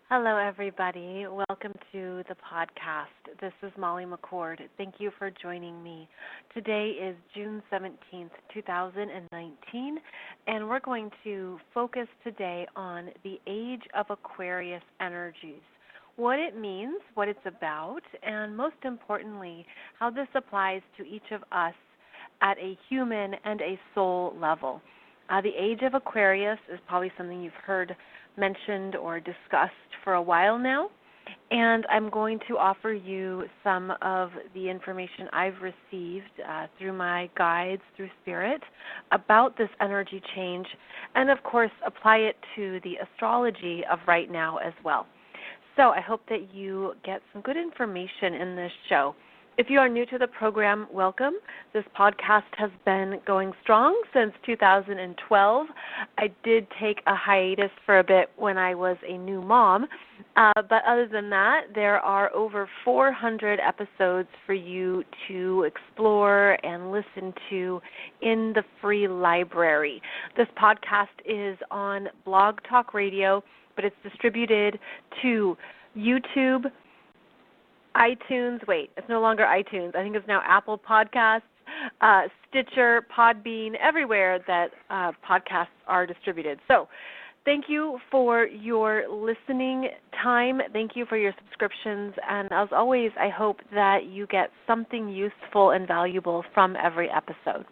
Hello, everybody. Welcome to the podcast. This is Molly McCord. Thank you for joining me. Today is June 17th, 2019, and we're going to focus today on the Age of Aquarius energies, what it means, what it's about, and most importantly, how this applies to each of us at a human and a soul level. The Age of Aquarius is probably something you've heard mentioned or discussed for a while now, and I'm going to offer you some of the information I've received through my guides, through Spirit, about this energy change, and of course apply it to the astrology of right now as well. So I hope that you get some good information in this show. If you are new to the program, welcome. This podcast has been going strong since 2012. I did take a hiatus for a bit when I was a new mom, but other than that, there are over 400 episodes for you to explore and listen to in the free library. This podcast is on Blog Talk Radio, but it's distributed to YouTube, iTunes, it's no longer iTunes. I think it's now Apple Podcasts, Stitcher, Podbean, everywhere that podcasts are distributed. So thank you for your listening time. Thank you for your subscriptions. And as always, I hope that you get something useful and valuable from every episode.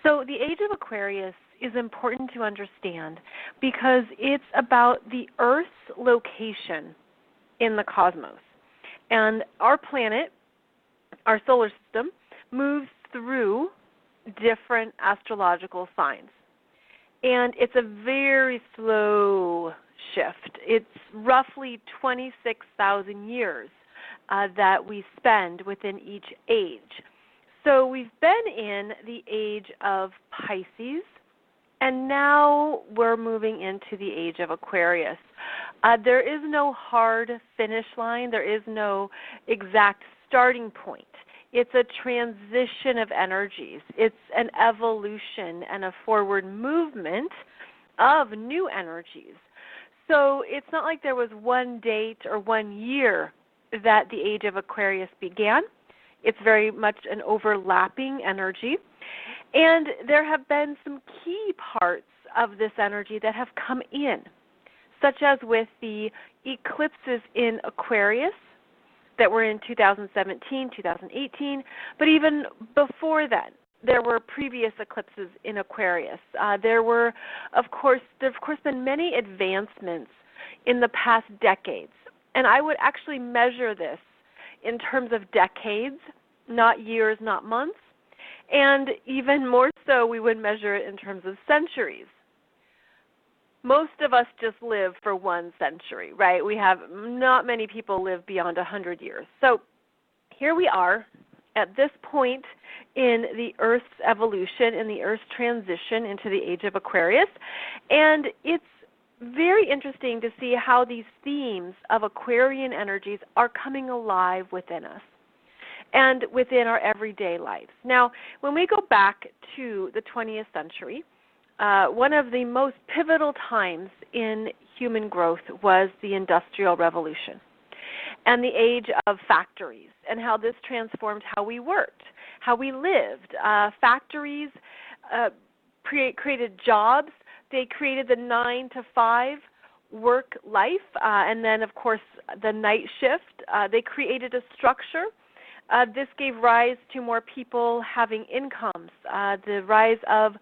So the Age of Aquarius is important to understand because it's about the Earth's location in the cosmos. And our planet, our solar system, moves through different astrological signs. And it's a very slow shift. It's roughly 26,000 years that we spend within each age. So we've been in the age of Pisces, and now we're moving into the Age of Aquarius. There is no hard finish line. There is no exact starting point. It's a transition of energies. It's an evolution and a forward movement of new energies. So it's not like there was one date or 1 year that the Age of Aquarius began. It's very much an overlapping energy. And there have been some key parts of this energy that have come in, such as with the eclipses in Aquarius that were in 2017, 2018, but even before then, there were previous eclipses in Aquarius. There have of course been many advancements in the past decades, and I would actually measure this in terms of decades, not years, not months, and even more so, we would measure it in terms of centuries. Most of us just live for 1 century, right? We have not many people live beyond 100 years. So here we are at this point in the Earth's evolution, in the Earth's transition into the Age of Aquarius, and it's very interesting to see how these themes of Aquarian energies are coming alive within us and within our everyday lives. Now, when we go back to the 20th century, one of the most pivotal times in human growth was the Industrial Revolution and the age of factories and how this transformed how we worked, how we lived. Factories created jobs. They created the 9-to-5 work life, and then, of course, the night shift. They created a structure. This gave rise to more people having incomes, the rise of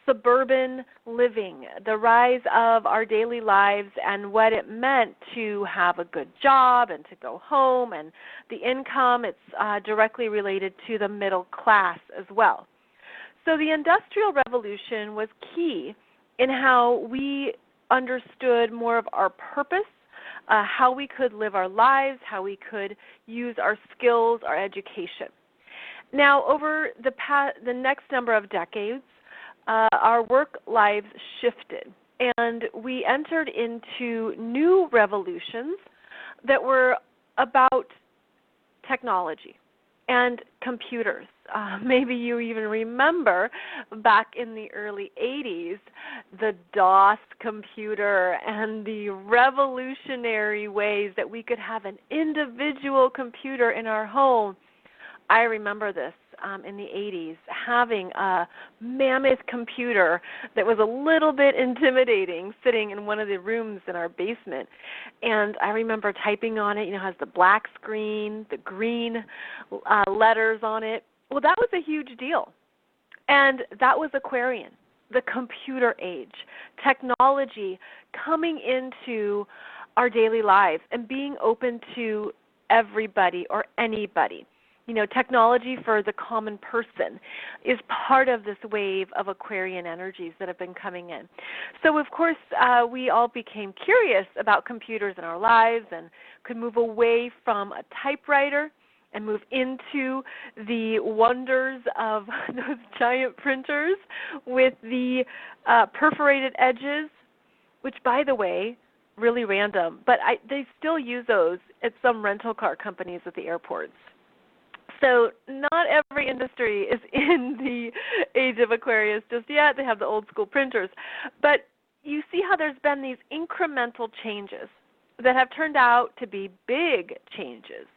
suburban living, the rise of our daily lives and what it meant to have a good job and to go home, and the income, it's directly related to the middle class as well. So the Industrial Revolution was key in how we understood more of our purpose, how we could live our lives, how we could use our skills, our education. Now, over the next number of decades, our work lives shifted, and we entered into new revolutions that were about technology and computers. Maybe you even remember back in the early 80s, the DOS computer and the revolutionary ways that we could have an individual computer in our home. I remember this in the 80s, having a mammoth computer that was a little bit intimidating sitting in one of the rooms in our basement. And I remember typing on it, it has the black screen, the green letters on it. Well, that was a huge deal. And that was Aquarian, the computer age, technology coming into our daily lives and being open to everybody or anybody. Technology for the common person is part of this wave of Aquarian energies that have been coming in. So, of course, we all became curious about computers in our lives and could move away from a typewriter and move into the wonders of those giant printers with the perforated edges, which, by the way, really random, but they still use those at some rental car companies at the airports. So not every industry is in the Age of Aquarius just yet. They have the old school printers. But you see how there's been these incremental changes that have turned out to be big changes.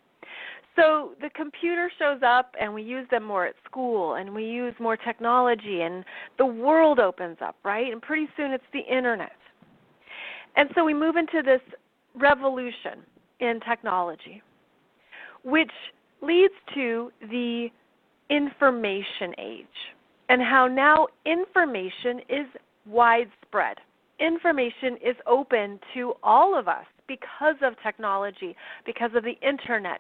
So the computer shows up and we use them more at school and we use more technology and the world opens up, right? And pretty soon it's the internet. And so we move into this revolution in technology, which leads to the information age and how now information is widespread. Information is open to all of us because of technology, because of the internet,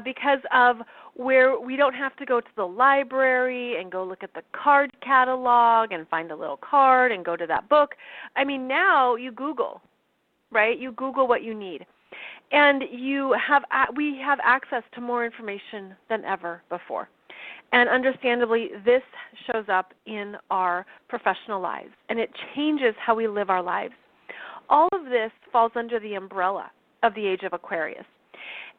because of where we don't have to go to the library and go look at the card catalog and find a little card and go to that book. I mean, now you Google, right? You Google what you need. And we have access to more information than ever before. And understandably, this shows up in our professional lives, and it changes how we live our lives. All of this falls under the umbrella of the Age of Aquarius.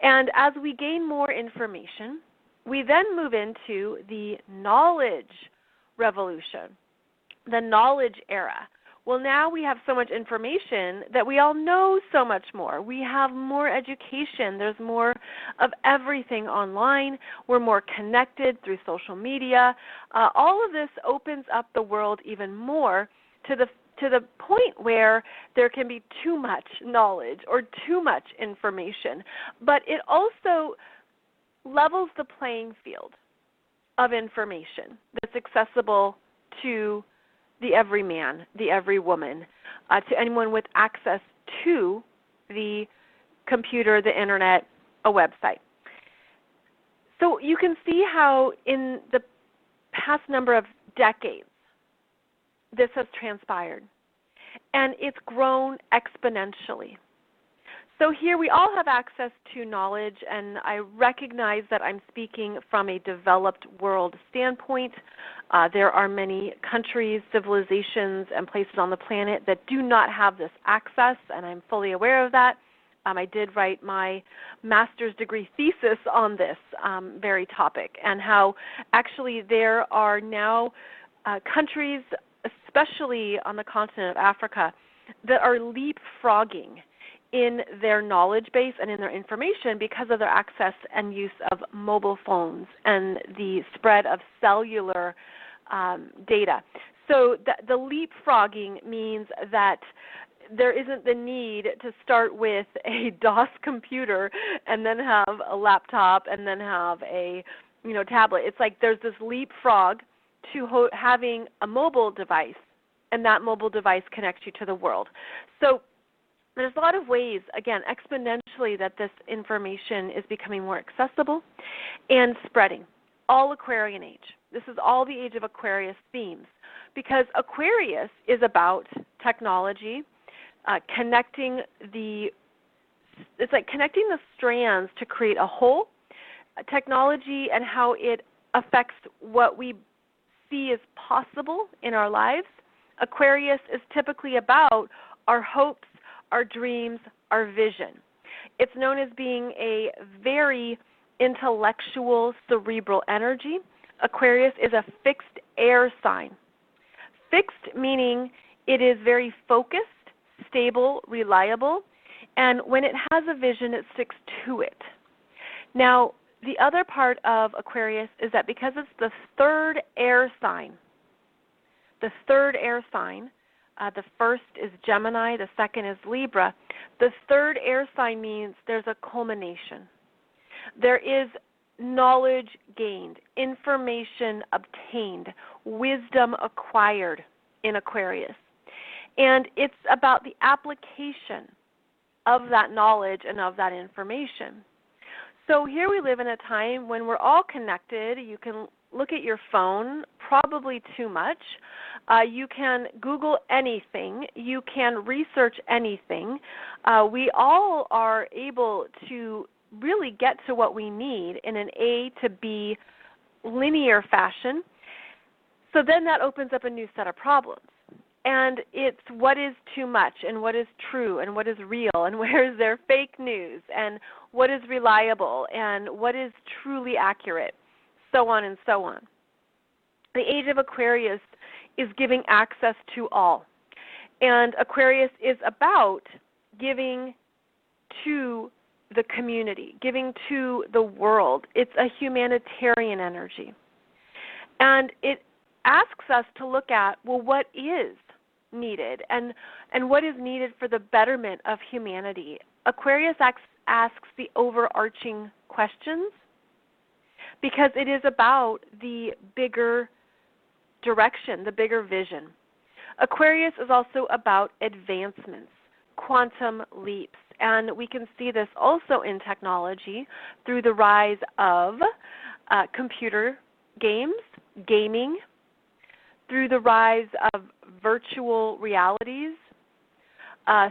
And as we gain more information, we then move into the knowledge revolution, the knowledge era. Well, now we have so much information that we all know so much more. We have more education. There's more of everything online. We're more connected through social media. All of this opens up the world even more to the point where there can be too much knowledge or too much information. But it also levels the playing field of information that's accessible to the every man, the every woman, to anyone with access to the computer, the internet, a website. So you can see how in the past number of decades this has transpired, and it's grown exponentially. So here we all have access to knowledge, and I recognize that I'm speaking from a developed world standpoint. There are many countries, civilizations, and places on the planet that do not have this access, and I'm fully aware of that. I did write my master's degree thesis on this very topic, and how actually there are now countries, especially on the continent of Africa, that are leapfrogging in their knowledge base and in their information because of their access and use of mobile phones and the spread of cellular data. So the leapfrogging means that there isn't the need to start with a DOS computer and then have a laptop and then have a tablet. It's like there's this leapfrog to having a mobile device, and that mobile device connects you to the world. So there's a lot of ways, again, exponentially that this information is becoming more accessible and spreading. All Aquarian age. This is all the Age of Aquarius themes, because Aquarius is about technology, connecting the strands to create a whole, technology and how it affects what we see as possible in our lives. Aquarius is typically about our hopes, our dreams, our vision. It's known as being a very intellectual, cerebral energy. Aquarius is a fixed air sign. Fixed meaning it is very focused, stable, reliable, and when it has a vision, it sticks to it. Now, the other part of Aquarius is that because it's the third air sign, the first is Gemini, the second is Libra. The third air sign means there's a culmination. There is knowledge gained, information obtained, wisdom acquired in Aquarius. And it's about the application of that knowledge and of that information. So here we live in a time when we're all connected. You can look at your phone, probably too much. You can Google anything. You can research anything. We all are able to really get to what we need in an A to B linear fashion. So then that opens up a new set of problems. And it's what is too much and what is true and what is real and where is there fake news and what is reliable and what is truly accurate, so on and so on. The Age of Aquarius is giving access to all. And Aquarius is about giving to the community, giving to the world. It's a humanitarian energy. And it asks us to look at, well, what is needed and what is needed for the betterment of humanity. Aquarius asks the overarching questions because it is about the bigger direction, the bigger vision. Aquarius is also about advancements, quantum leaps, and we can see this also in technology through the rise of computer games, gaming, through the rise of virtual realities,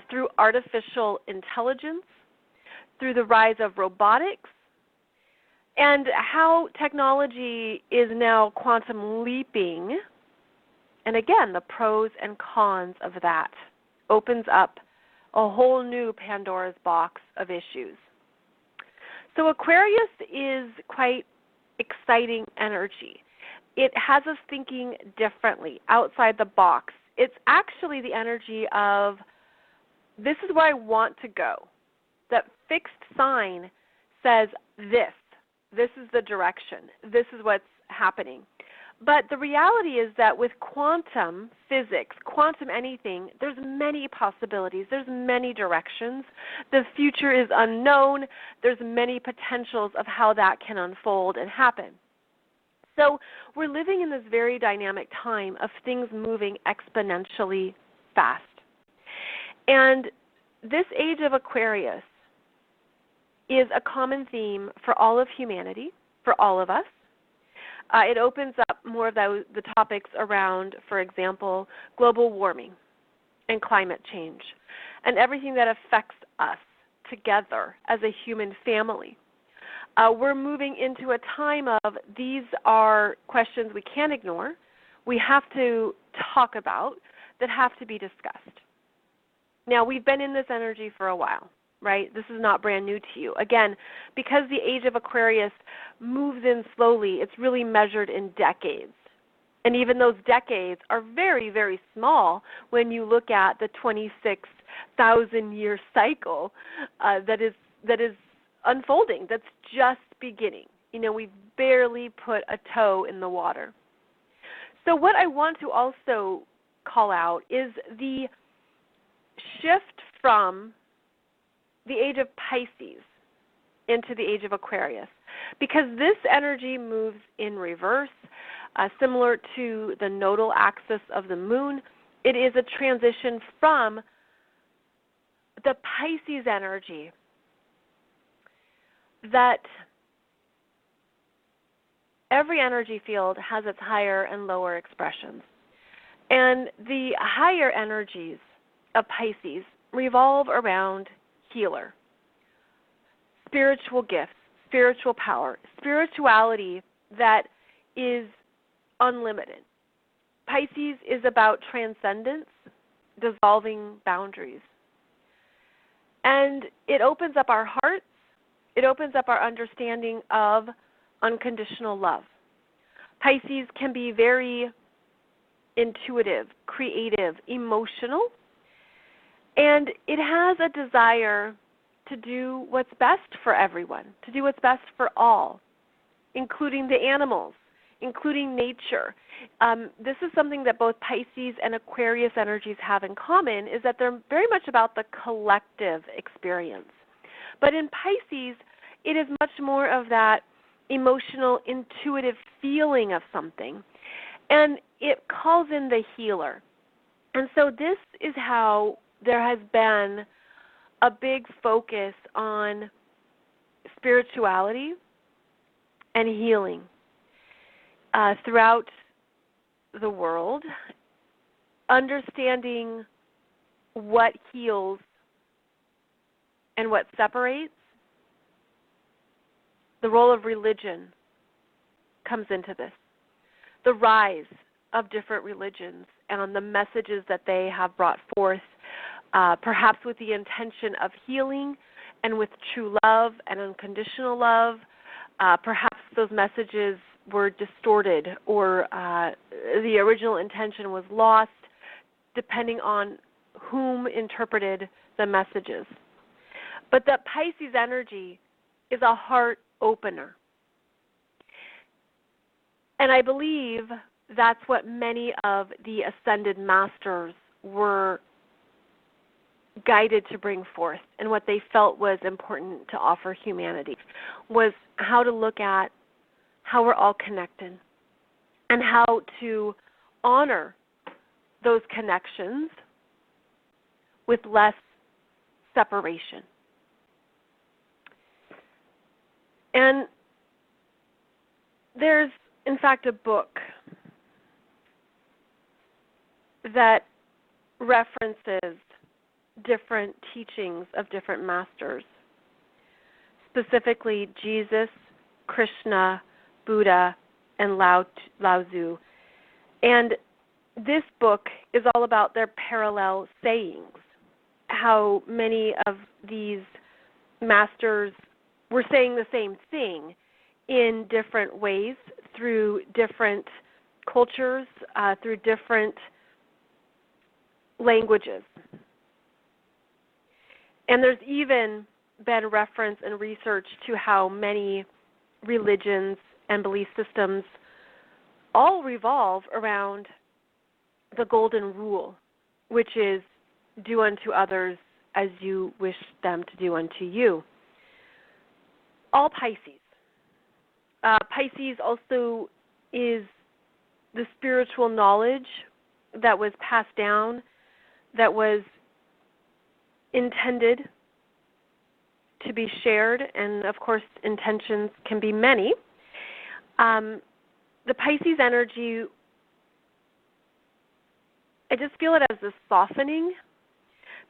through artificial intelligence, through the rise of robotics, and how technology is now quantum leaping. And again, the pros and cons of that opens up a whole new Pandora's box of issues. So Aquarius is quite exciting energy. It has us thinking differently, outside the box. It's actually the energy of, this is where I want to go. That fixed sign says this is the direction, this is what's happening. But the reality is that with quantum physics, quantum anything, there's many possibilities, there's many directions. The future is unknown, there's many potentials of how that can unfold and happen. So we're living in this very dynamic time of things moving exponentially fast. And this Age of Aquarius is a common theme for all of humanity, for all of us. It opens up more of the topics around, for example, global warming and climate change and everything that affects us together as a human family. We're moving into a time of, these are questions we can't ignore, we have to talk about, that have to be discussed. Now, we've been in this energy for a while, right? This is not brand new to you. Again, because the Age of Aquarius moves in slowly, it's really measured in decades. And even those decades are very, very small when you look at the 26,000-year cycle that is unfolding, that's just beginning. You know, we've barely put a toe in the water. So what I want to also call out is the shift from the Age of Pisces into the Age of Aquarius, because this energy moves in reverse, similar to the nodal axis of the moon. It is a transition from the Pisces energy that every energy field has its higher and lower expressions. And the higher energies of Pisces revolve around healer, spiritual gifts, spiritual power, spirituality that is unlimited. Pisces is about transcendence, dissolving boundaries. And it opens up our hearts it opens up our understanding of unconditional love. Pisces can be very intuitive, creative, emotional, and it has a desire to do what's best for everyone, to do what's best for all, including the animals, including nature. This is something that both Pisces and Aquarius energies have in common, is that they're very much about the collective experience. But in Pisces, it is much more of that emotional, intuitive feeling of something. And it calls in the healer. And so this is how there has been a big focus on spirituality and healing throughout the world, understanding what heals and what separates. The role of religion comes into this. The rise of different religions and on the messages that they have brought forth, perhaps with the intention of healing and with true love and unconditional love. Perhaps those messages were distorted or the original intention was lost, depending on whom interpreted the messages. But the Pisces energy is a heart opener. And I believe that's what many of the ascended masters were guided to bring forth, and what they felt was important to offer humanity was how to look at how we're all connected and how to honor those connections with less separation. And there's, in fact, a book that references different teachings of different masters, specifically Jesus, Krishna, Buddha, and Lao Tzu. And this book is all about their parallel sayings, how many of these masters were saying the same thing in different ways through different cultures, through different languages. And there's even been reference and research to how many religions and belief systems all revolve around the golden rule, which is do unto others as you wish them to do unto you. All Pisces. Pisces also is the spiritual knowledge that was passed down, that was intended to be shared, and of course intentions can be many. The Pisces energy, I just feel it as a softening,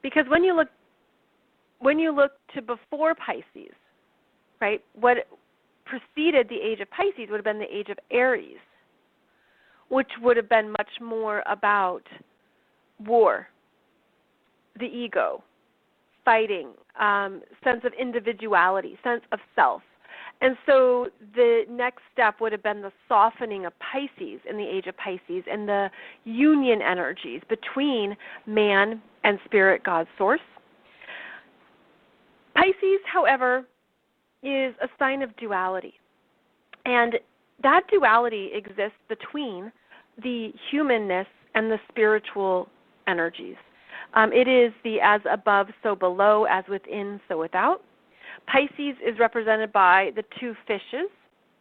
because when you look to before Pisces, right, what preceded the age of Pisces would have been the age of Aries, which would have been much more about war, the ego, fighting, sense of individuality, sense of self. And so the next step would have been the softening of Pisces in the age of Pisces and the union energies between man and spirit, God, source. Pisces, however, is a sign of duality. And that duality exists between the humanness and the spiritual energies. It is the as above, so below, as within, so without. Pisces is represented by the two fishes,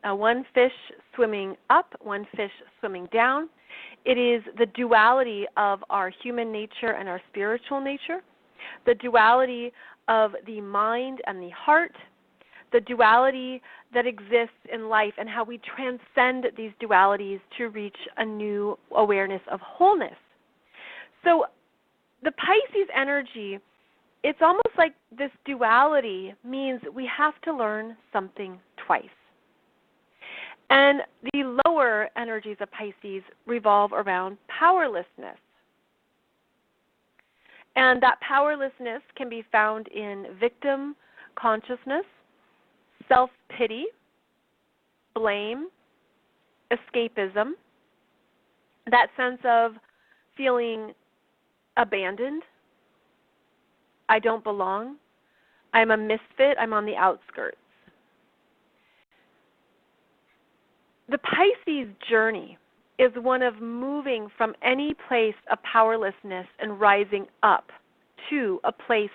one fish swimming up, one fish swimming down. It is the duality of our human nature and our spiritual nature, the duality of the mind and the heart, the duality that exists in life and how we transcend these dualities to reach a new awareness of wholeness. So the Pisces energy, it's almost like this duality means we have to learn something twice. And the lower energies of Pisces revolve around powerlessness. And that powerlessness can be found in victim consciousness, self-pity, blame, escapism, that sense of feeling abandoned. I don't belong. I'm a misfit. I'm on the outskirts. The Pisces journey is one of moving from any place of powerlessness and rising up to a place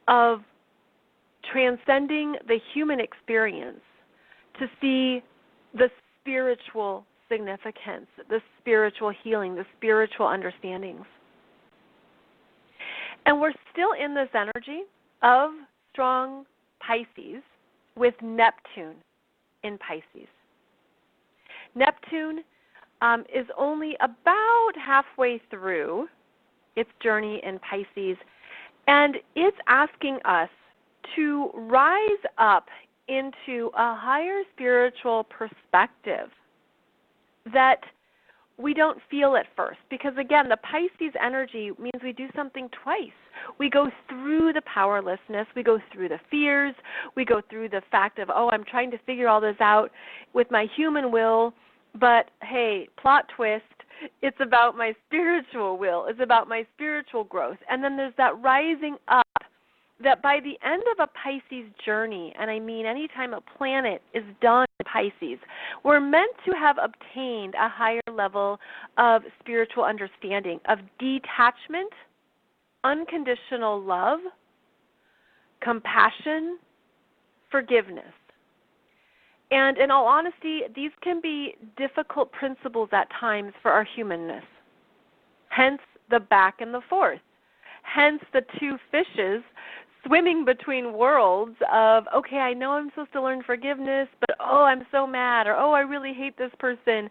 of transcending the human experience to see the spiritual significance, the spiritual healing, the spiritual understandings. And we're still in this energy of strong Pisces with Neptune in Pisces. Neptune is only about halfway through its journey in Pisces, and it's asking us to rise up into a higher spiritual perspective that we don't feel at first. Because again, the Pisces energy means we do something twice. We go through the powerlessness, we go through the fears, we go through the fact of, oh, I'm trying to figure all this out with my human will, but hey, plot twist, it's about my spiritual will, it's about my spiritual growth. And then there's that rising up that by the end of a Pisces journey, and I mean anytime a planet is done in Pisces, we're meant to have obtained a higher level of spiritual understanding, of detachment, unconditional love, compassion, forgiveness. And in all honesty, these can be difficult principles at times for our humanness. Hence the back and the forth. Hence the two fishes swimming between worlds of, okay, I know I'm supposed to learn forgiveness, but oh, I'm so mad, or oh, I really hate this person.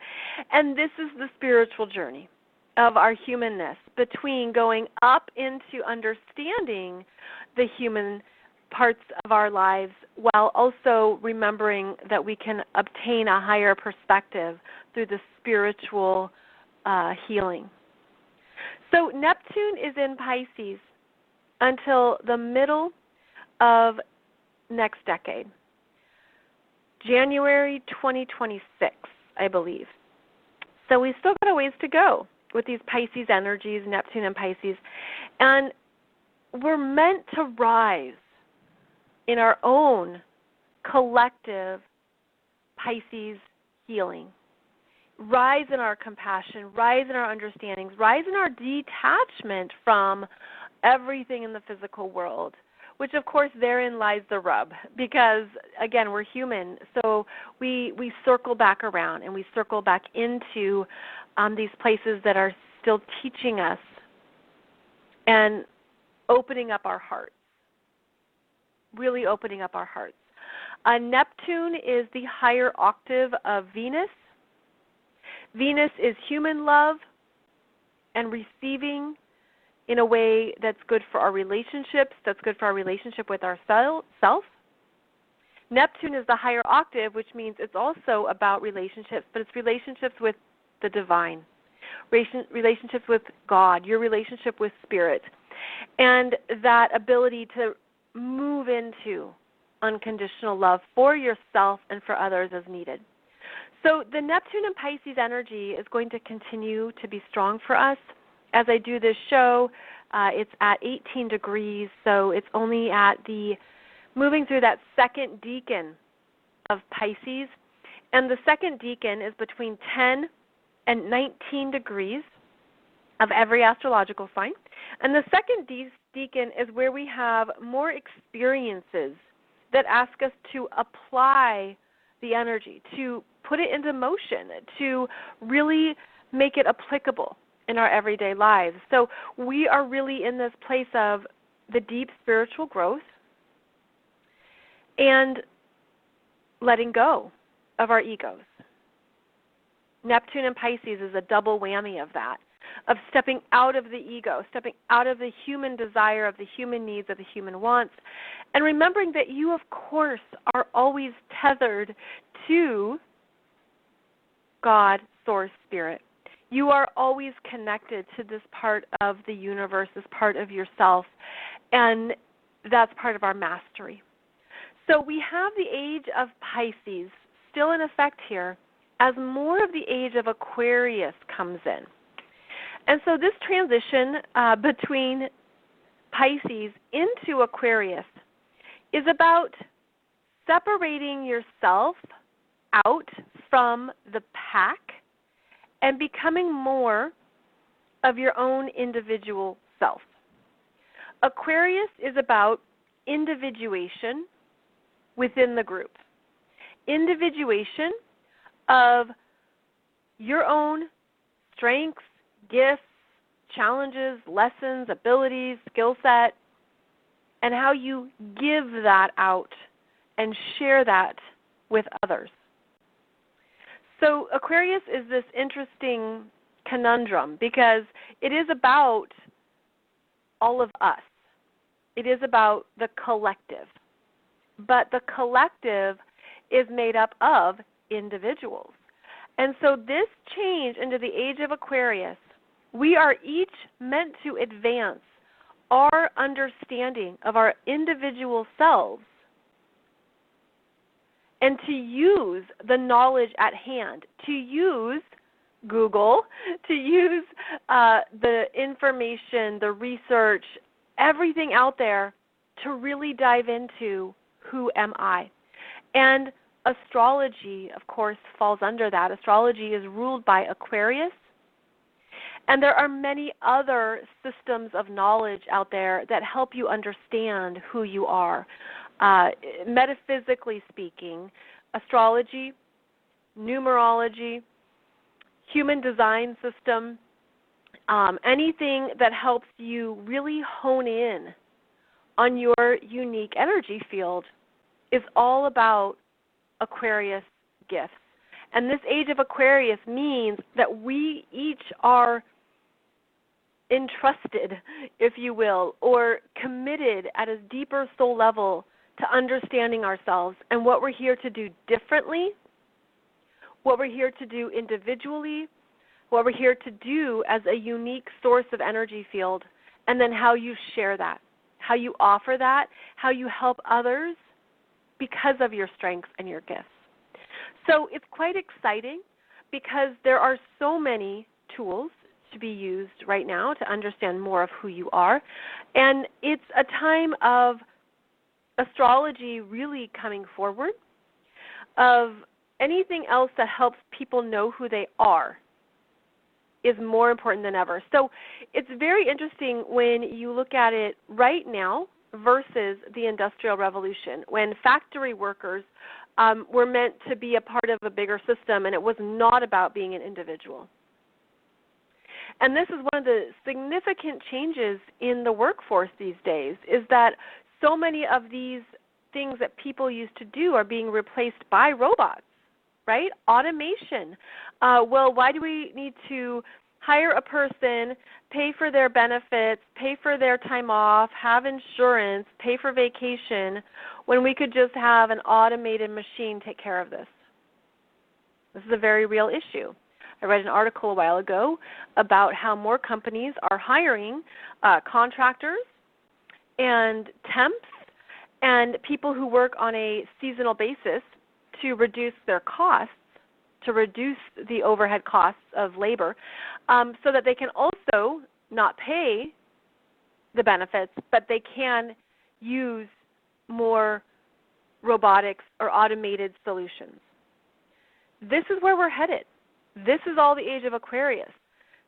And this is the spiritual journey of our humanness, between going up into understanding the human parts of our lives while also remembering that we can obtain a higher perspective through the spiritual healing. So Neptune is in Pisces until the middle of next decade, January 2026, I believe. So we've still got a ways to go with these Pisces energies, Neptune and Pisces. And we're meant to rise in our own collective Pisces healing. Rise in our compassion, rise in our understandings, rise in our detachment from everything in the physical world, which of course therein lies the rub, because again, we're human, so we circle back around and we circle back into these places that are still teaching us and opening up our hearts, really opening up our hearts. Neptune is the higher octave of Venus. Venus is human love and receiving in a way that's good for our relationships, that's good for our relationship with ourself. Neptune is the higher octave, which means it's also about relationships, but it's relationships with the divine, relationships with God, your relationship with spirit, and that ability to move into unconditional love for yourself and for others as needed. So the Neptune and Pisces energy is going to continue to be strong for us. As I do this show, it's at 18 degrees, so it's only at moving through that second decan of Pisces. And the second decan is between 10 and 19 degrees of every astrological sign. And the second decan is where we have more experiences that ask us to apply the energy, to put it into motion, to really make it applicable in our everyday lives. So we are really in this place of the deep spiritual growth and letting go of our egos. Neptune and Pisces is a double whammy of that, of stepping out of the ego, stepping out of the human desire, of the human needs, of the human wants, and remembering that you, of course, are always tethered to God, Source, Spirit. You are always connected to this part of the universe, this part of yourself, and that's part of our mastery. So we have the Age of Pisces still in effect here as more of the Age of Aquarius comes in. And so this transition between Pisces into Aquarius is about separating yourself out from the pack and becoming more of your own individual self. Aquarius is about individuation within the group. Individuation of your own strengths, gifts, challenges, lessons, abilities, skill set, and how you give that out and share that with others. So Aquarius is this interesting conundrum because it is about all of us. It is about the collective. But the collective is made up of individuals. And so this change into the Age of Aquarius, we are each meant to advance our understanding of our individual selves and to use the knowledge at hand, to use Google, to use the information, the research, everything out there to really dive into who am I. And astrology, of course, falls under that. Astrology is ruled by Aquarius. And there are many other systems of knowledge out there that help you understand who you are. Metaphysically speaking, astrology, numerology, human design system, anything that helps you really hone in on your unique energy field is all about Aquarius gifts. And this Age of Aquarius means that we each are entrusted, if you will, or committed at a deeper soul level to understanding ourselves and what we're here to do differently, what we're here to do individually, what we're here to do as a unique source of energy field, and then how you share that, how you offer that, how you help others because of your strengths and your gifts. So it's quite exciting because there are so many tools to be used right now to understand more of who you are. And it's a time of astrology really coming forward, of anything else that helps people know who they are is more important than ever. So it's very interesting when you look at it right now versus the Industrial Revolution, when factory workers were meant to be a part of a bigger system, and it was not about being an individual. And this is one of the significant changes in the workforce these days, is that so many of these things that people used to do are being replaced by robots, right? Automation. Well, why do we need to hire a person, pay for their benefits, pay for their time off, have insurance, pay for vacation, when we could just have an automated machine take care of this? This is a very real issue. I read an article a while ago about how more companies are hiring contractors and temps and people who work on a seasonal basis to reduce their costs, to reduce the overhead costs of labor, so that they can also not pay the benefits, but they can use more robotics or automated solutions. This is where we're headed. This is all the Age of Aquarius.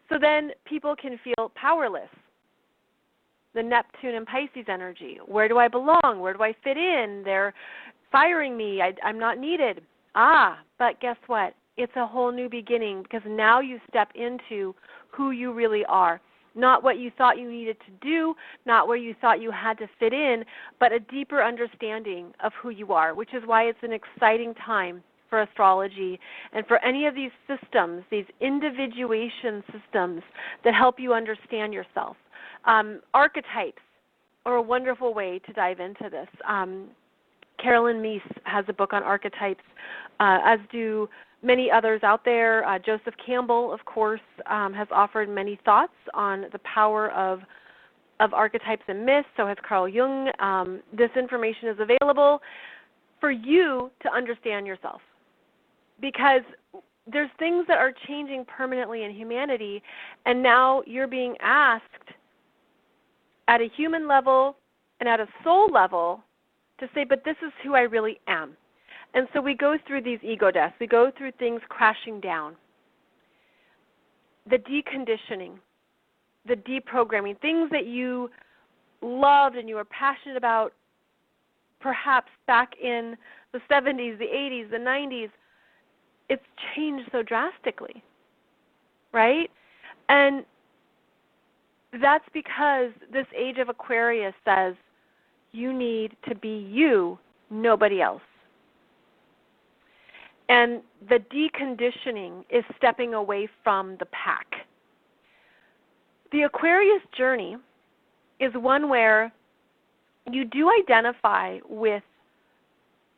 So then people can feel powerless. The Neptune and Pisces energy. Where do I belong? Where do I fit in? They're firing me. I'm not needed. But guess what? It's a whole new beginning, because now you step into who you really are. Not what you thought you needed to do, not where you thought you had to fit in, but a deeper understanding of who you are, which is why it's an exciting time for astrology and for any of these systems, these individuation systems that help you understand yourself. Archetypes are a wonderful way to dive into this. Carolyn Meese has a book on archetypes, as do many others out there. Joseph Campbell, of course, has offered many thoughts on the power of archetypes and myths. So has Carl Jung. This information is available. for you to understand yourself, because there's things that are changing permanently in humanity, and now you're being asked at a human level and at a soul level to say, but this is who I really am. And so we go through these ego deaths. We go through things crashing down. The deconditioning, the deprogramming, things that you loved and you were passionate about perhaps back in the 70s, the 80s, the 90s, it's changed so drastically, right? And that's because this Age of Aquarius says you need to be you, nobody else. And the deconditioning is stepping away from the pack. The Aquarius journey is one where you do identify with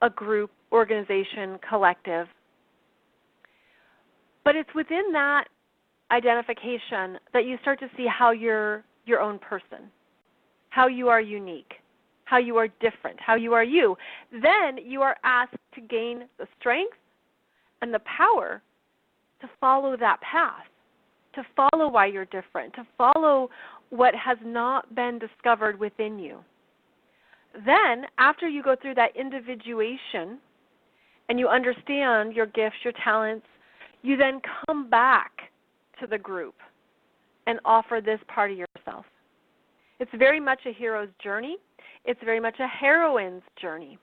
a group, organization, collective, but it's within that identification that you start to see how you're your own person, how you are unique, how you are different, how you are you. Then you are asked to gain the strength and the power to follow that path, to follow why you're different, to follow what has not been discovered within you. Then, after you go through that individuation and you understand your gifts, your talents, you then come back to the group and offer this part of yourself. It's very much a hero's journey. It's very much a heroine's journey.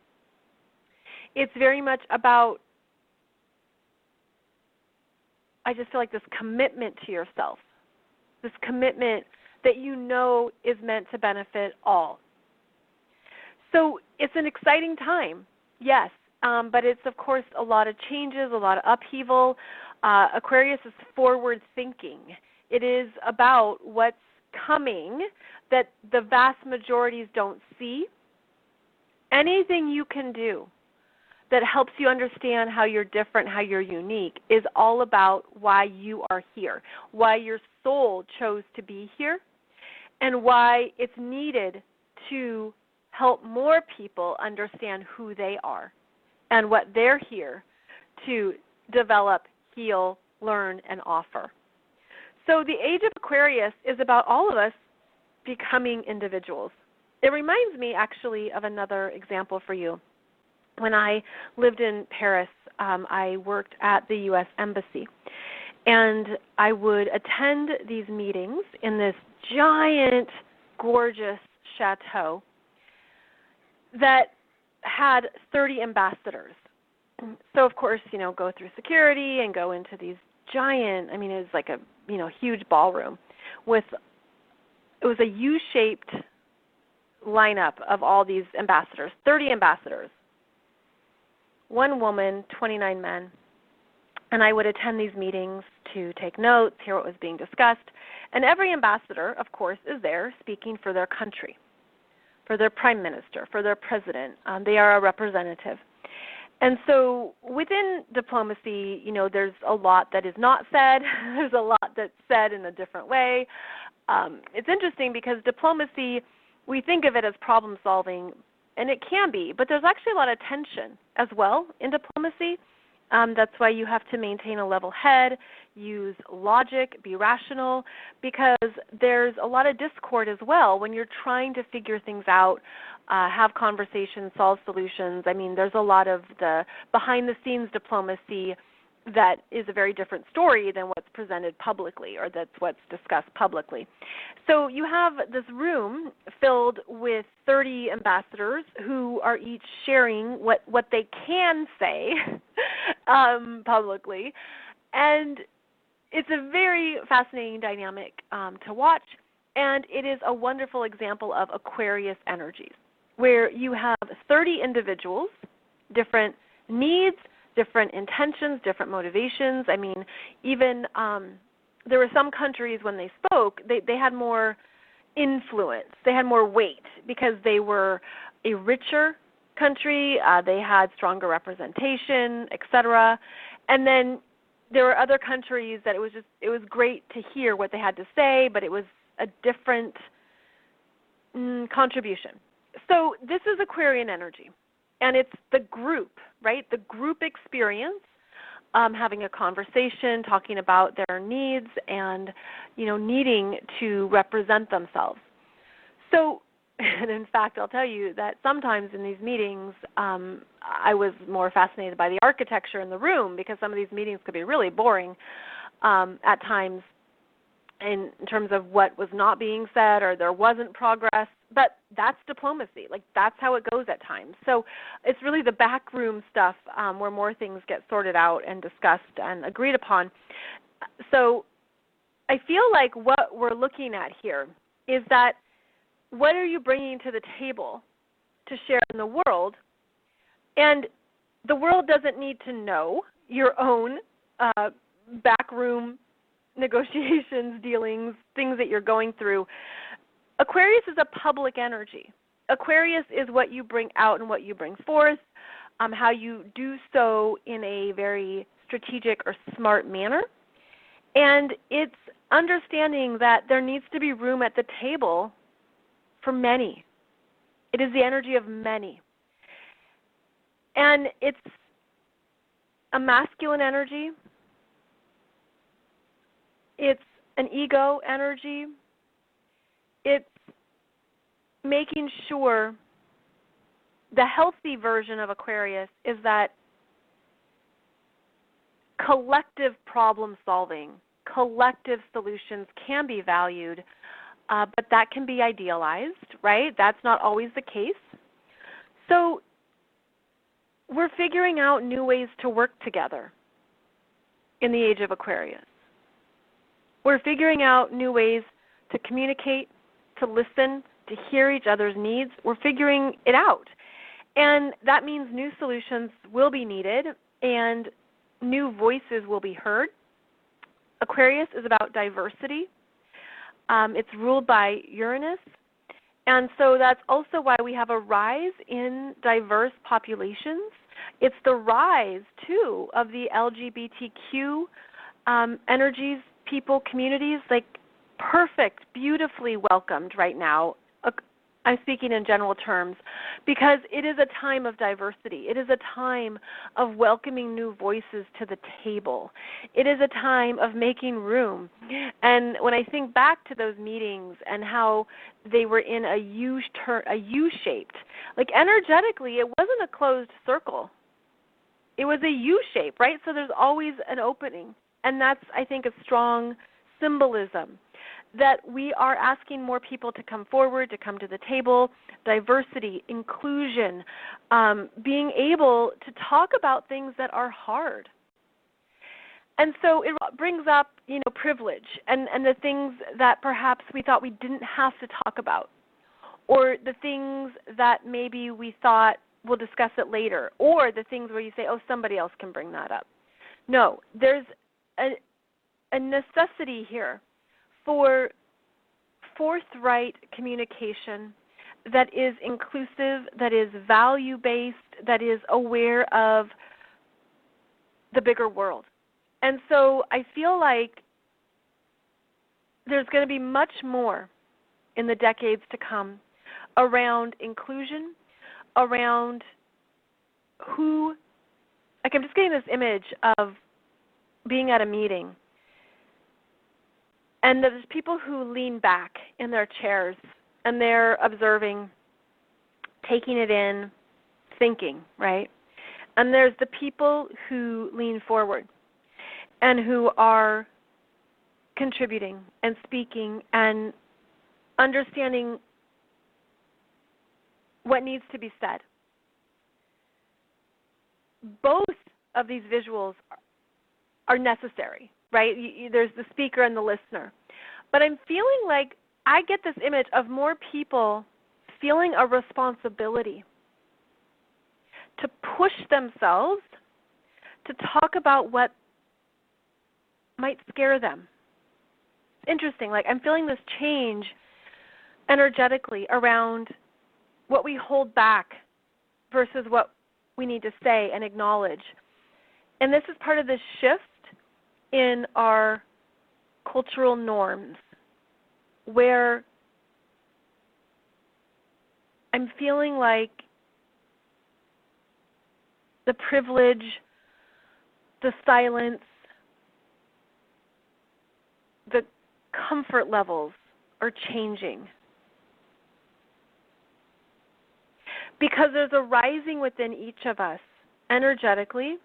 It's very much about, I just feel like this commitment to yourself, this commitment that you know is meant to benefit all. So it's an exciting time, yes, but it's, of course, a lot of changes, a lot of upheaval. Aquarius is forward thinking. It is about what's coming that the vast majorities don't see. Anything you can do that helps you understand how you're different, how you're unique, is all about why you are here, why your soul chose to be here, and why it's needed to help more people understand who they are and what they're here to develop, heal, learn, and offer. So the Age of Aquarius is about all of us becoming individuals. It reminds me actually of another example for you. When I lived in Paris, I worked at the U.S. Embassy, and I would attend these meetings in this giant, gorgeous chateau that had 30 ambassadors. So, of course, go through security and go into these giant, it was like a, huge ballroom it was a U-shaped lineup of all these ambassadors, 30 ambassadors. One woman, 29 men. And I would attend these meetings to take notes, hear what was being discussed. And every ambassador, of course, is there speaking for their country, for their prime minister, for their president. They are a representative. And so within diplomacy, there's a lot that is not said. There's a lot that's said in a different way. It's interesting because diplomacy, we think of it as problem solving, and it can be, but there's actually a lot of tension as well in diplomacy. That's why you have to maintain a level head, use logic, be rational, because there's a lot of discord as well when you're trying to figure things out, have conversations, solve solutions. There's a lot of the behind-the-scenes diplomacy that is a very different story than what's presented publicly, or that's what's discussed publicly. So you have this room filled with 30 ambassadors who are each sharing what they can say publicly. And it's a very fascinating dynamic to watch, and it is a wonderful example of Aquarius energies, where you have 30 individuals, different needs, different intentions, different motivations. Even there were some countries when they spoke, they had more influence. They had more weight because they were a richer country. They had stronger representation, etc. And then there were other countries that it was great to hear what they had to say, but it was a different contribution. So this is Aquarian energy. And it's the group, right? The group experience, having a conversation, talking about their needs and, needing to represent themselves. So, and in fact, I'll tell you that sometimes in these meetings, I was more fascinated by the architecture in the room, because some of these meetings could be really boring at times in terms of what was not being said or there wasn't progress. But that's diplomacy. Like, that's how it goes at times. So it's really the backroom stuff where more things get sorted out and discussed and agreed upon. So I feel like what we're looking at here is that what are you bringing to the table to share in the world? And the world doesn't need to know your own backroom negotiations, dealings, things that you're going through. Aquarius is a public energy. Aquarius is what you bring out and what you bring forth, how you do so in a very strategic or smart manner. And it's understanding that there needs to be room at the table for many. It is the energy of many. And it's a masculine energy. It's an ego energy. It's making sure the healthy version of Aquarius is that collective problem solving, collective solutions can be valued, but that can be idealized, right? That's not always the case. So we're figuring out new ways to work together in the Age of Aquarius. We're figuring out new ways to communicate, to listen, to hear each other's needs. We're figuring it out. And that means new solutions will be needed and new voices will be heard. Aquarius is about diversity. It's ruled by Uranus. And so that's also why we have a rise in diverse populations. It's the rise, too, of the LGBTQ energies, people, communities, like perfect, beautifully welcomed right now. I'm speaking in general terms because it is a time of diversity. It is a time of welcoming new voices to the table. It is a time of making room. And when I think back to those meetings and how they were in a U-shaped, like energetically, it wasn't a closed circle. It was a U-shape, right? So there's always an opening. And that's, I think, a strong symbolism that we are asking more people to come forward, to come to the table, diversity, inclusion, being able to talk about things that are hard. And so it brings up, privilege and the things that perhaps we thought we didn't have to talk about, or the things that maybe we thought we'll discuss it later, or the things where you say, oh, somebody else can bring that up. No, there's a necessity here for forthright communication that is inclusive, that is value-based, that is aware of the bigger world. And so I feel like there's going to be much more in the decades to come around inclusion, around who, like I'm just getting this image of being at a meeting, and there's people who lean back in their chairs, and they're observing, taking it in, thinking, right? And there's the people who lean forward and who are contributing and speaking and understanding what needs to be said. Both of these visuals are necessary, right? There's the speaker and the listener. But I'm feeling like I get this image of more people feeling a responsibility to push themselves to talk about what might scare them. It's interesting. Like I'm feeling this change energetically around what we hold back versus what we need to say and acknowledge. And this is part of this shift in our cultural norms where I'm feeling like the privilege, the silence, the comfort levels are changing. Because there's a rising within each of us energetically,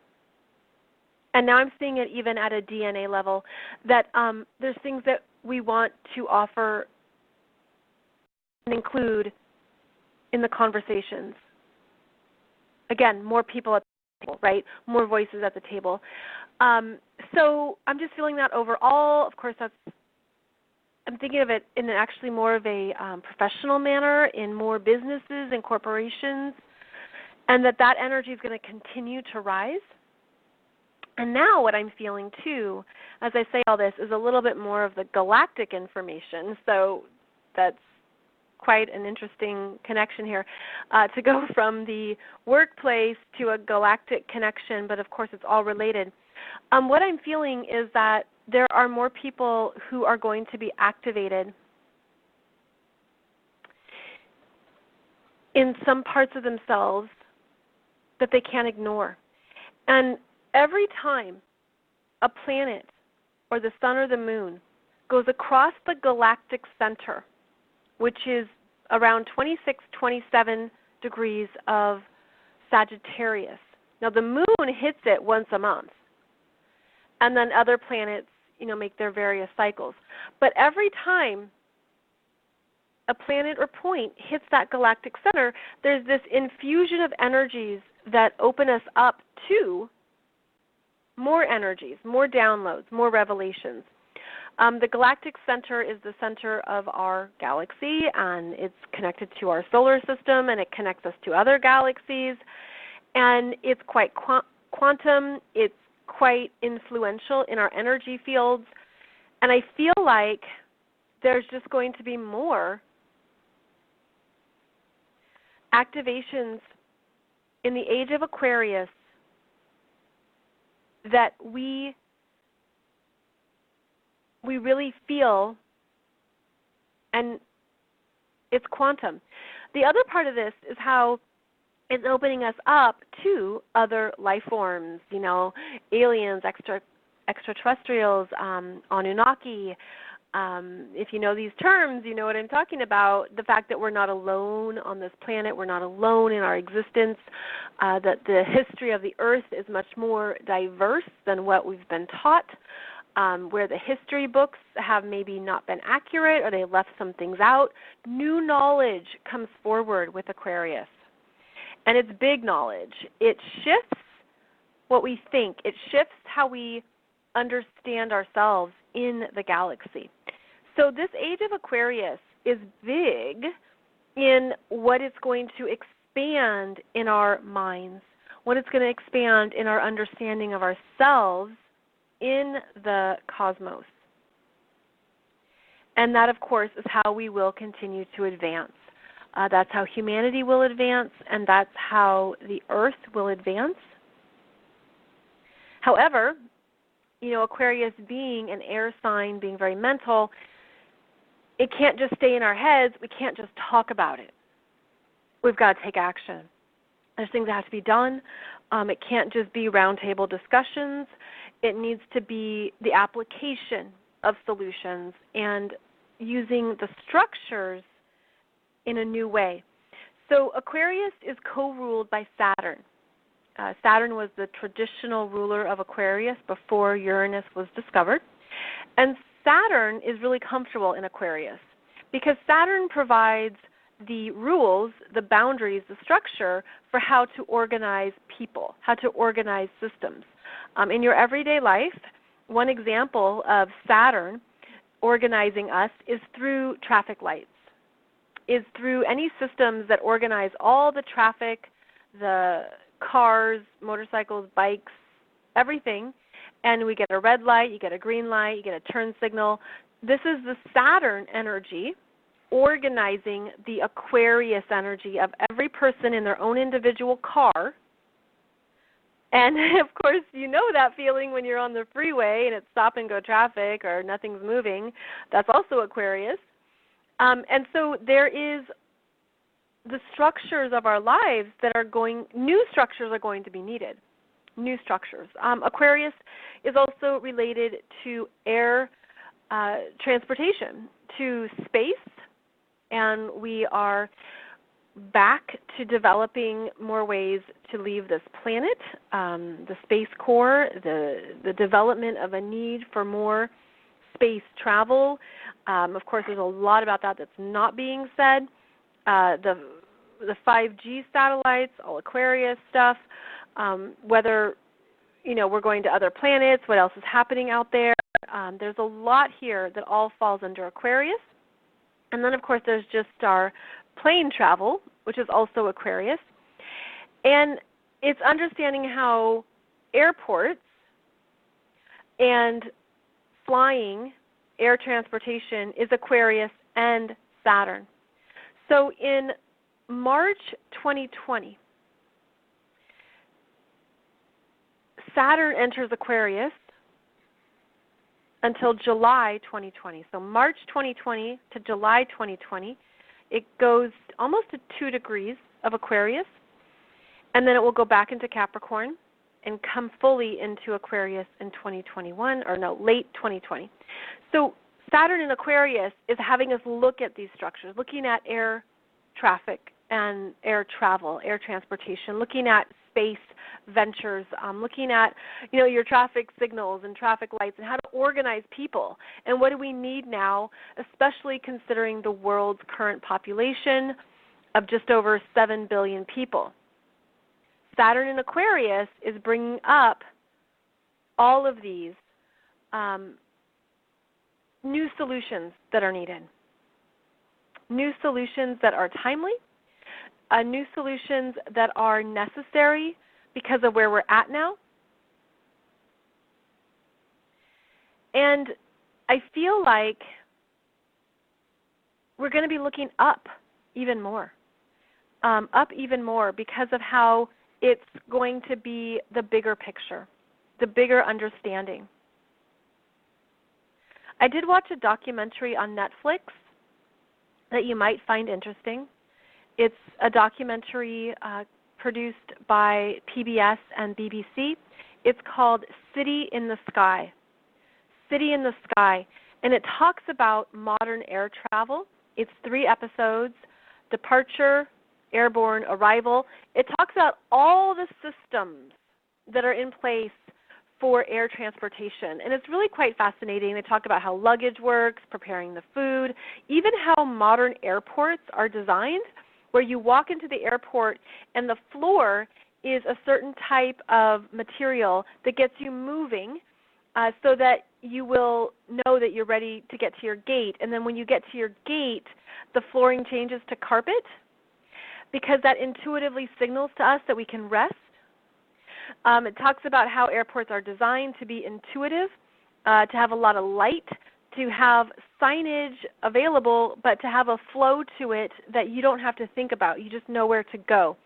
and now I'm seeing it even at a DNA level, that there's things that we want to offer and include in the conversations. Again, more people at the table, right? More voices at the table. So I'm just feeling that overall. Of course, I'm thinking of it in actually more of a professional manner, in more businesses and corporations, and that energy is going to continue to rise. And now what I'm feeling, too, as I say all this, is a little bit more of the galactic information. So that's quite an interesting connection here, to go from the workplace to a galactic connection, but of course it's all related. What I'm feeling is that there are more people who are going to be activated in some parts of themselves that they can't ignore. And every time a planet or the sun or the moon goes across the galactic center, which is around 26, 27 degrees of Sagittarius. Now the moon hits it once a month, and then other planets, make their various cycles. But every time a planet or point hits that galactic center, there's this infusion of energies that open us up to more energies, more downloads, more revelations. The galactic center is the center of our galaxy, and it's connected to our solar system, and it connects us to other galaxies. And it's quite quantum. It's quite influential in our energy fields. And I feel like there's just going to be more activations in the Age of Aquarius that we really feel, and it's quantum. The other part of this is how it's opening us up to other life forms, aliens, extraterrestrials, Anunnaki. If you know these terms, you know what I'm talking about, the fact that we're not alone on this planet, we're not alone in our existence, that the history of the earth is much more diverse than what we've been taught, where the history books have maybe not been accurate or they left some things out. New knowledge comes forward with Aquarius, and it's big knowledge. It shifts what we think. It shifts how we understand ourselves in the galaxy. So this Age of Aquarius is big in what it's going to expand in our minds, what it's going to expand in our understanding of ourselves in the cosmos. And that, of course, is how we will continue to advance. That's how humanity will advance, and that's how the earth will advance. However, Aquarius being an air sign, being very mental, it can't just stay in our heads. We can't just talk about it. We've got to take action. There's things that have to be done. It can't just be roundtable discussions. It needs to be the application of solutions and using the structures in a new way. So Aquarius is co-ruled by Saturn. Saturn was the traditional ruler of Aquarius before Uranus was discovered. And Saturn is really comfortable in Aquarius because Saturn provides the rules, the boundaries, the structure for how to organize people, how to organize systems. In your everyday life, one example of Saturn organizing us is through traffic lights, is through any systems that organize all the traffic, the cars, motorcycles, bikes, everything, and we get a red light, you get a green light, you get a turn signal. This is the Saturn energy organizing the Aquarius energy of every person in their own individual car. And, of course, you know that feeling when you're on the freeway and it's stop-and-go traffic or nothing's moving. That's also Aquarius. And so there is the structures of our lives that are new structures are going to be needed. New structures. Aquarius is also related to air transportation, to space, and we are back to developing more ways to leave this planet. The Space Corps, the development of a need for more space travel. Of course, there's a lot about that that's not being said. The 5G satellites, all Aquarius stuff. Whether we're going to other planets, what else is happening out there. There's a lot here that all falls under Aquarius. And then, of course, there's just our plane travel, which is also Aquarius. And it's understanding how airports and flying, air transportation, is Aquarius and Saturn. So in March 2020, Saturn enters Aquarius until July 2020. So March 2020 to July 2020, it goes almost to 2 degrees of Aquarius, and then it will go back into Capricorn and come fully into Aquarius in 2021, or no, late 2020. So Saturn in Aquarius is having us look at these structures, looking at air traffic and air travel, air transportation, looking at space ventures, looking at your traffic signals and traffic lights and how to organize people. And what do we need now, especially considering the world's current population of just over 7 billion people. Saturn in Aquarius is bringing up all of these new solutions that are needed, new solutions that are timely, new solutions that are necessary because of where we're at now. And I feel like we're going to be looking up even more because of how it's going to be the bigger picture, the bigger understanding. I did watch a documentary on Netflix that you might find interesting. It's a documentary produced by PBS and BBC. It's called City in the Sky. City in the Sky. And it talks about modern air travel. It's 3 episodes: departure, airborne, arrival. It talks about all the systems that are in place for air transportation. And it's really quite fascinating. They talk about how luggage works, preparing the food, even how modern airports are designed, where you walk into the airport and the floor is a certain type of material that gets you moving so that you will know that you're ready to get to your gate. And then when you get to your gate, the flooring changes to carpet because that intuitively signals to us that we can rest. It talks about how airports are designed to be intuitive, to have a lot of light, to have signage available, but to have a flow to it that you don't have to think about. You just know where to go.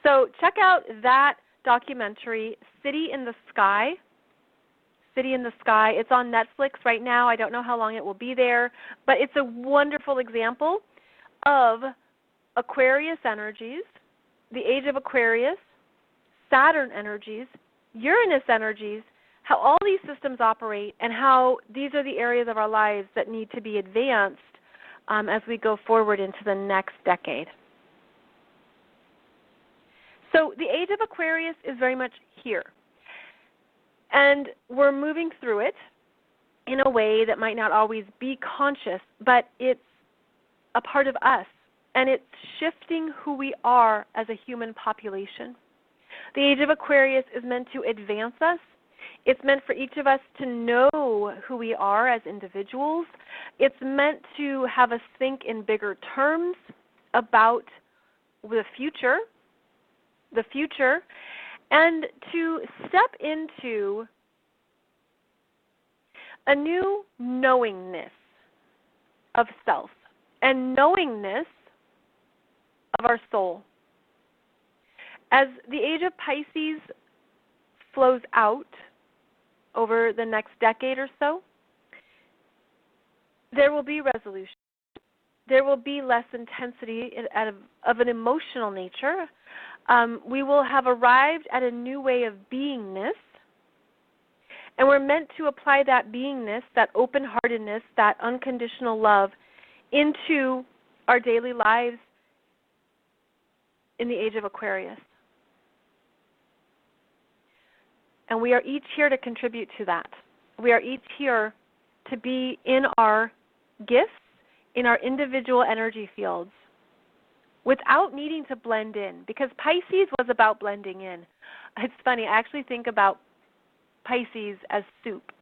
So check out that documentary, City in the Sky. City in the Sky. It's on Netflix right now. I don't know how long it will be there, but it's a wonderful example of Aquarius energies, the Age of Aquarius, Saturn energies, Uranus energies, how all these systems operate, and how these are the areas of our lives that need to be advanced as we go forward into the next decade. So the Age of Aquarius is very much here. And we're moving through it in a way that might not always be conscious, but it's a part of us, and it's shifting who we are as a human population. The Age of Aquarius is meant to advance us. It's meant for each of us to know who we are as individuals. It's meant to have us think in bigger terms about the future, and to step into a new knowingness of self and knowingness of our soul. As the Age of Pisces flows out over the next decade or so, there will be resolution. there will be less intensity of an emotional nature. We will have arrived at a new way of beingness, and we're meant to apply that beingness, that open-heartedness, that unconditional love into our daily lives in the Age of Aquarius. And we are each here to contribute to that. We are each here to be in our gifts, in our individual energy fields, without needing to blend in, because Pisces was about blending in. It's funny, I actually think about Pisces as soup,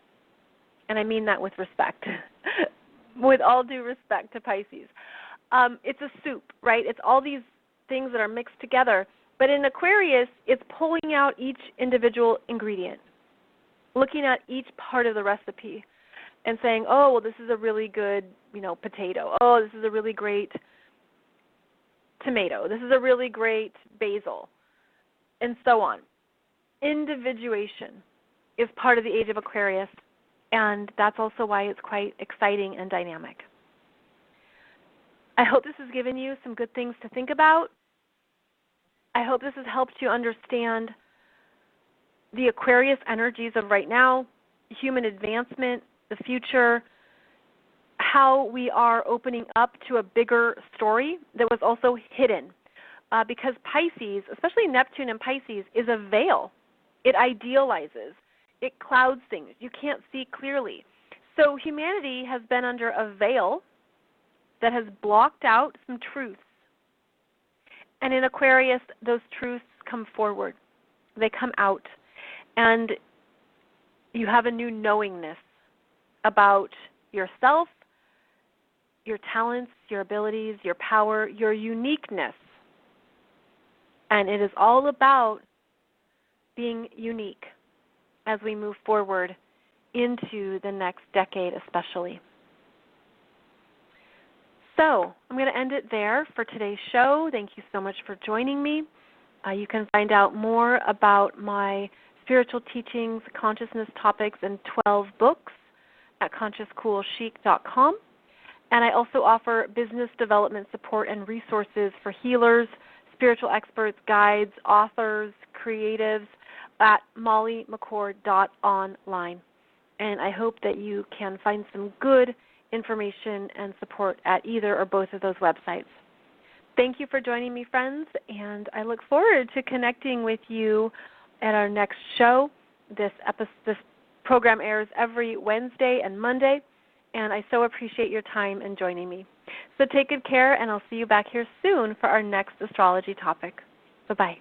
and I mean that with respect, with all due respect to Pisces. It's a soup, right? It's all these things that are mixed together. But in Aquarius, it's pulling out each individual ingredient, looking at each part of the recipe and saying, oh, well, this is a really good, potato. Oh, this is a really great tomato. This is a really great basil, and so on. Individuation is part of the Age of Aquarius, and that's also why it's quite exciting and dynamic. I hope this has given you some good things to think about. I hope this has helped you understand the Aquarius energies of right now, human advancement, the future, how we are opening up to a bigger story that was also hidden. Because Pisces, especially Neptune and Pisces, is a veil. It idealizes. It clouds things. You can't see clearly. So humanity has been under a veil that has blocked out some truths. And in Aquarius, those truths come forward. They come out. And you have a new knowingness about yourself, your talents, your abilities, your power, your uniqueness. And it is all about being unique as we move forward into the next decade especially. So I'm going to end it there for today's show. Thank you so much for joining me. You can find out more about my spiritual teachings, consciousness topics, and 12 books at consciouscoolchic.com. And I also offer business development support and resources for healers, spiritual experts, guides, authors, creatives at mollymccord.online. And I hope that you can find some good information and support at either or both of those websites. Thank you for joining me, friends, and I look forward to connecting with you at our next show. This program airs every Wednesday and Monday, and I so appreciate your time in joining me. So take good care, and I'll see you back here soon for our next astrology topic. Bye-bye.